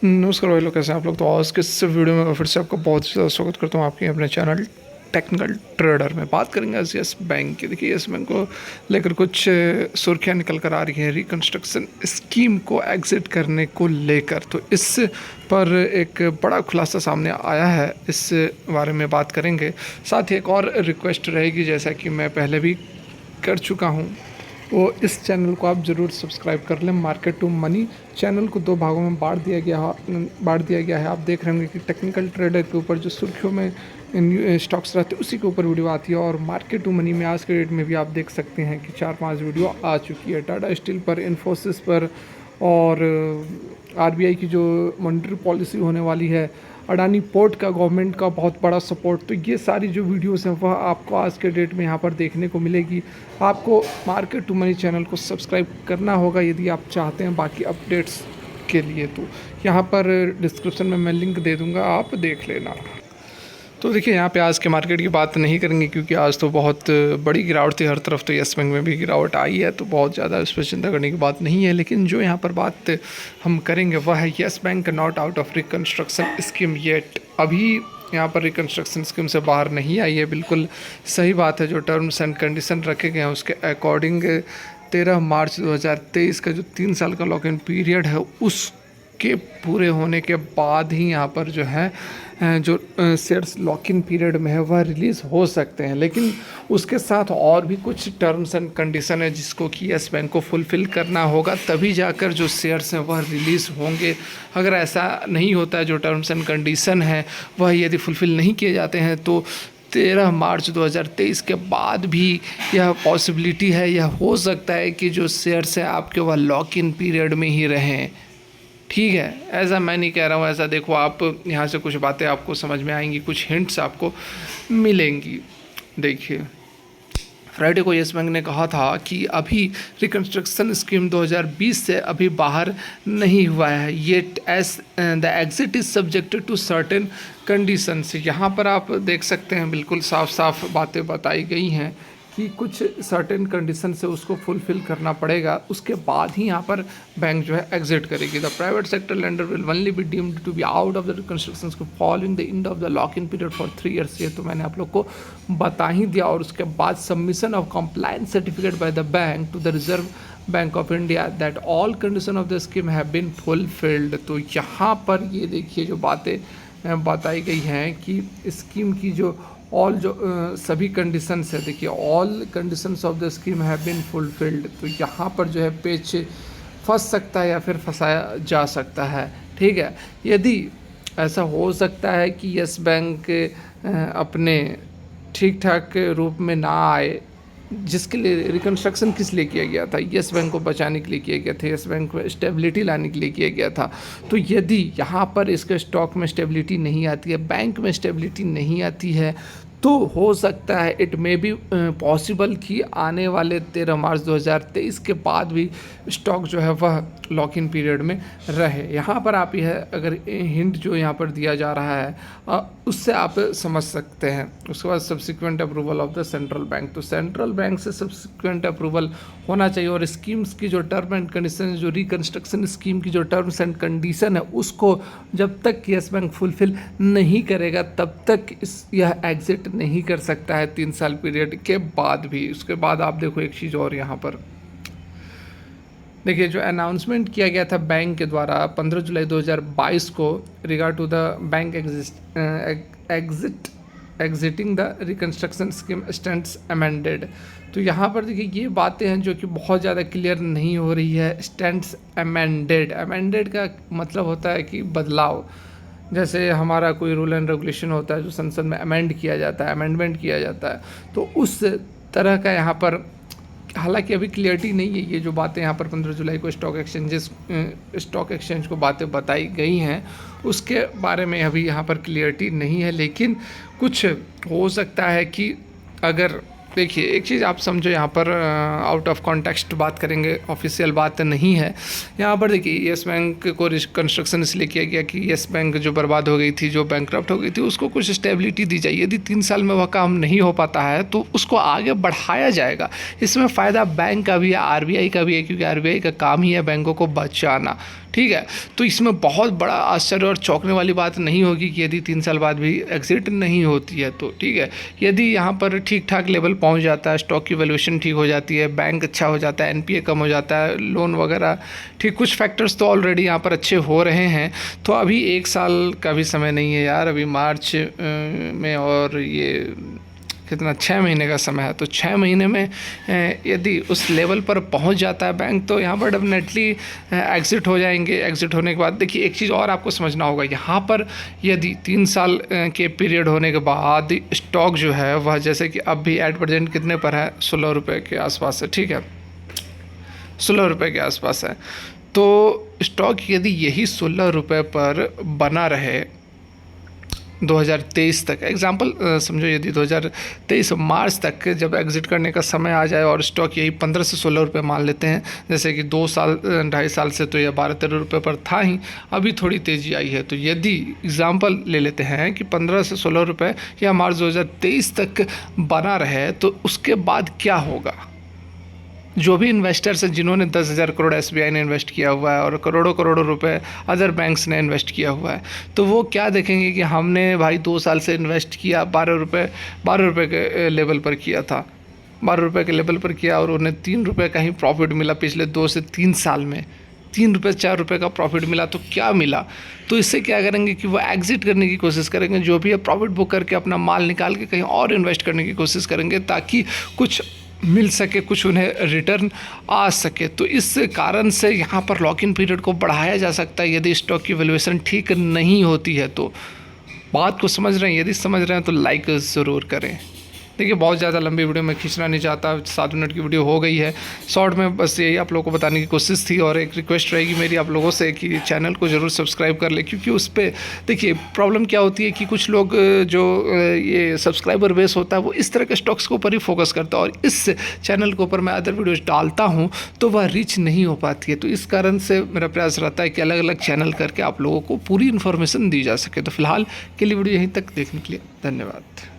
नमस्कार भाई लोग, कैसे हैं आप लोग। तो आज के इस वीडियो में मैं फिर से आपका बहुत ज़्यादा स्वागत करता हूँ आपके अपने चैनल टेक्निकल ट्रेडर में। बात करेंगे आज यस बैंक की। देखिए, यस बैंक को लेकर कुछ सुर्खियाँ निकल कर आ रही हैं रिकन्स्ट्रक्शन स्कीम को एग्जिट करने को लेकर। तो इस पर एक बड़ा खुलासा सामने आया है, इस बारे में बात करेंगे। साथ ही एक और रिक्वेस्ट रहेगी, जैसा कि मैं पहले भी कर चुका हूँ, वो इस चैनल को आप ज़रूर सब्सक्राइब कर लें। मार्केट टू मनी चैनल को दो भागों में बांट दिया गया है। आप देख रहे होंगे कि टेक्निकल ट्रेडर के ऊपर जो सुर्खियों में स्टॉक्स रहते हैं उसी के ऊपर वीडियो आती है, और मार्केट टू मनी में आज के डेट में भी आप देख सकते हैं कि 4-5 वीडियो आ चुकी है। टाटा स्टील पर, इन्फोसिस पर, और आरबीआई की जो मॉनेटरी पॉलिसी होने वाली है, अडानी पोर्ट का गवर्नमेंट का बहुत बड़ा सपोर्ट। तो ये सारी जो वीडियोस हैं वह आपको आज के डेट में यहाँ पर देखने को मिलेगी। आपको मार्केट टू मनी चैनल को सब्सक्राइब करना होगा यदि आप चाहते हैं बाकी अपडेट्स के लिए। तो यहाँ पर डिस्क्रिप्शन में मैं लिंक दे दूँगा, आप देख लेना। तो देखिए, यहाँ पे आज के मार्केट की बात नहीं करेंगे क्योंकि आज तो बहुत बड़ी गिरावट थी हर तरफ। तो यस बैंक में भी गिरावट आई है, तो बहुत ज़्यादा इस पर चिंता करने की बात नहीं है। लेकिन जो यहाँ पर बात हम करेंगे वह है yes bank not out of reconstruction scheme yet. अभी यहाँ पर रिकन्स्ट्रक्शन स्कीम से बाहर नहीं आई है, बिल्कुल सही बात है। जो टर्म्स एंड कंडीशन रखे गए हैं उसके अकॉर्डिंग 13 मार्च 2023 का जो 3 साल का लॉक इन पीरियड है उसके पूरे होने के बाद ही यहाँ पर जो है जो शेयर्स लॉक इन पीरियड में है वह रिलीज़ हो सकते हैं। लेकिन उसके साथ और भी कुछ टर्म्स एंड कंडीशन है जिसको कि यस बैंक को फुलफ़िल करना होगा, तभी जाकर जो शेयर्स हैं वह रिलीज़ होंगे। अगर ऐसा नहीं होता है, जो टर्म्स एंड कंडीशन है वह यदि फुलफ़िल नहीं किए जाते हैं, तो 13 मार्च 2023 के बाद भी यह पॉसिबिलिटी है, यह हो सकता है कि जो शेयर्स हैं आपके वह लॉक इन पीरियड में ही रहें। ठीक है, ऐसा मैं नहीं कह रहा हूँ, ऐसा देखो आप यहाँ से कुछ बातें आपको समझ में आएंगी, कुछ हिंट्स आपको मिलेंगी। देखिए, फ्राइडे को यस बैंक ने कहा था कि अभी रिकन्स्ट्रक्शन स्कीम 2020 से अभी बाहर नहीं हुआ है, yet as the exit is subjected to certain conditions. यहाँ पर आप देख सकते हैं बिल्कुल साफ साफ बातें बताई गई हैं कि कुछ सर्टेन कंडीशन से उसको फुलफ़िल करना पड़ेगा, उसके बाद ही यहाँ पर बैंक जो है एग्जिट करेगी। The private sector lender will only be deemed to be out of the construction following the end of the lock in period for 3 years. ये तो मैंने आप लोग को बता ही दिया। और उसके बाद submission of compliance certificate by the bank to the Reserve Bank of India that all condition of the scheme have been fulfilled. तो यहाँ पर ये देखिए जो बातें बताई गई हैं कि स्कीम की जो ऑल जो सभी कंडीशंस है, देखिए all conditions of the scheme have been fulfilled. तो यहाँ पर जो है पेच फंस सकता है या फिर फंसाया जा सकता है। ठीक है, यदि ऐसा हो सकता है कि यस बैंक अपने ठीक ठाक रूप में ना आए, जिसके लिए रिकन्स्ट्रक्शन किस लिए किया गया था, यस बैंक को बचाने के लिए किया गया था, यस बैंक में स्टेबिलिटी लाने के लिए किया गया था। तो यदि यहाँ पर इसके स्टॉक में स्टेबिलिटी नहीं आती है, बैंक में स्टेबिलिटी नहीं आती है, तो हो सकता है इट मे बी पॉसिबल कि आने वाले 13 मार्च 2023 के बाद भी स्टॉक जो है वह लॉक इन पीरियड में रहे। यहाँ पर आप यह अगर हिंट जो यहाँ पर दिया जा रहा है उससे आप समझ सकते हैं। उसके बाद subsequent approval of the central bank. तो सेंट्रल बैंक से सब्सिक्वेंट अप्रूवल होना चाहिए, और स्कीम्स की जो टर्म एंड कंडीशन, जो रिकन्स्ट्रक्शन स्कीम की जो टर्म्स एंड कंडीशन है उसको जब तक यस बैंक फुलफिल नहीं करेगा तब तक यह एग्जिट नहीं कर सकता है 3 साल पीरियड के बाद भी। उसके बाद आप देखो एक चीज़ और, यहाँ पर देखिए जो अनाउंसमेंट किया गया था बैंक के द्वारा 15 जुलाई 2022 को regard to the bank exiting the reconstruction scheme stands amended. तो यहाँ पर देखिए ये बातें हैं जो कि बहुत ज़्यादा क्लियर नहीं हो रही है। स्टैंड्स अमेंडेड, अमेंडेड का मतलब होता है कि बदलाव। जैसे हमारा कोई रूल एंड रेगुलेशन होता है जो संसद में अमेंड किया जाता है, अमेंडमेंट किया जाता है, तो उस तरह का यहाँ पर हालांकि अभी क्लियरिटी नहीं है। ये जो बातें यहाँ पर 15 जुलाई को स्टॉक एक्सचेंज को बातें बताई गई हैं उसके बारे में अभी यहाँ पर क्लियरिटी नहीं है, लेकिन कुछ हो सकता है कि अगर देखिए एक चीज़ आप समझो, यहाँ पर आउट ऑफ कॉन्टेक्स्ट बात करेंगे, ऑफिशियल बात नहीं है। यहाँ पर देखिए यस बैंक को रिकन्स्ट्रक्शन इसलिए किया गया कि यस बैंक जो बर्बाद हो गई थी, जो बैंकक्रप्ट हो गई थी, उसको कुछ स्टेबिलिटी दी जाए। यदि 3 साल में वह काम नहीं हो पाता है तो उसको आगे बढ़ाया जाएगा। इसमें फ़ायदा बैंक का भी है, आरबीआई का भी है, क्योंकि आरबीआई का काम ही है बैंकों को बचाना। ठीक है। तो इसमें बहुत बड़ा आश्चर्य और चौंकने वाली बात नहीं होगी कि यदि 3 साल बाद भी एग्जिट नहीं होती है तो, ठीक है। यदि यहाँ पर ठीक ठाक लेवल पहुँच जाता है, स्टॉक की वैल्यूएशन ठीक हो जाती है, बैंक अच्छा हो जाता है, एनपीए कम हो जाता है, लोन वगैरह ठीक, कुछ फैक्टर्स तो ऑलरेडी यहाँ पर अच्छे हो रहे हैं, तो अभी 1 साल का भी समय नहीं है यार, अभी मार्च में, और ये कितना 6 महीने का समय है। तो 6 महीने में यदि उस लेवल पर पहुंच जाता है बैंक, तो यहाँ पर डेफिनेटली एग्ज़िट हो जाएंगे। एग्ज़िट होने के बाद देखिए एक चीज़ और आपको समझना होगा, यहाँ पर यदि 3 साल के पीरियड होने के बाद स्टॉक जो है वह, जैसे कि अब भी एट प्रेजेंट कितने पर है, 16 रुपये के आसपास है, ठीक है, 16 रुपये के आसपास है। तो स्टॉक यदि यही 16 रुपये पर बना रहे 2023 तक, एग्जाम्पल समझो, यदि 2023 मार्च तक जब एग्ज़िट करने का समय आ जाए और स्टॉक यही 15 से 16 रुपये मान लेते हैं, जैसे कि 2 साल 2.5 साल से तो यह 12-13 रुपये पर था ही, अभी थोड़ी तेज़ी आई है, तो यदि एग्जाम्पल ले लेते हैं कि 15 से 16 रुपये या मार्च 2023 तक बना रहे, तो उसके बाद क्या होगा। जो भी इन्वेस्टर्स हैं जिन्होंने 10,000 करोड़ एसबीआई ने इन्वेस्ट किया हुआ है और करोड़ों करोड़ों रुपए अदर बैंक्स ने इन्वेस्ट किया हुआ है, तो वो क्या देखेंगे कि हमने भाई 2 साल से इन्वेस्ट किया, 12 रुपये के लेवल पर किया था, 12 रुपये के लेवल पर किया, और उन्हें 3 रुपये का ही प्रॉफिट मिला पिछले 2 से 3 साल में, 3 रुपये 4 रुपये का प्रॉफिट मिला, तो क्या मिला। तो इससे क्या करेंगे कि वो एग्जिट करने की कोशिश करेंगे, जो भी है प्रॉफिट बुक करके अपना माल निकाल के कहीं और इन्वेस्ट करने की कोशिश करेंगे, ताकि कुछ मिल सके, कुछ उन्हें रिटर्न आ सके। तो इस कारण से यहाँ पर लॉक इन पीरियड को बढ़ाया जा सकता है यदि स्टॉक की वैल्यूएशन ठीक नहीं होती है तो। बात को समझ रहे हैं, यदि समझ रहे हैं तो लाइक ज़रूर करें। देखिए बहुत ज़्यादा लंबी वीडियो मैं खींचना नहीं चाहता, 7 मिनट की वीडियो हो गई है, शॉर्ट में बस यही आप लोगों को बताने की कोशिश थी। और एक रिक्वेस्ट रहेगी मेरी आप लोगों से कि चैनल को ज़रूर सब्सक्राइब कर ले, क्योंकि उस पर देखिए प्रॉब्लम क्या होती है कि कुछ लोग जो ये सब्सक्राइबर बेस होता है वो इस तरह के स्टॉक्स के ऊपर ही फोकस करता है, और इस चैनल के ऊपर मैं अदर वीडियोज़ डालता हूँ तो वह रीच नहीं हो पाती है। तो इस कारण से मेरा प्रयास रहता है कि अलग अलग चैनल करके आप लोगों को पूरी इन्फॉर्मेशन दी जा सके। तो फिलहाल के लिए वीडियो यहीं तक देखने के लिए धन्यवाद।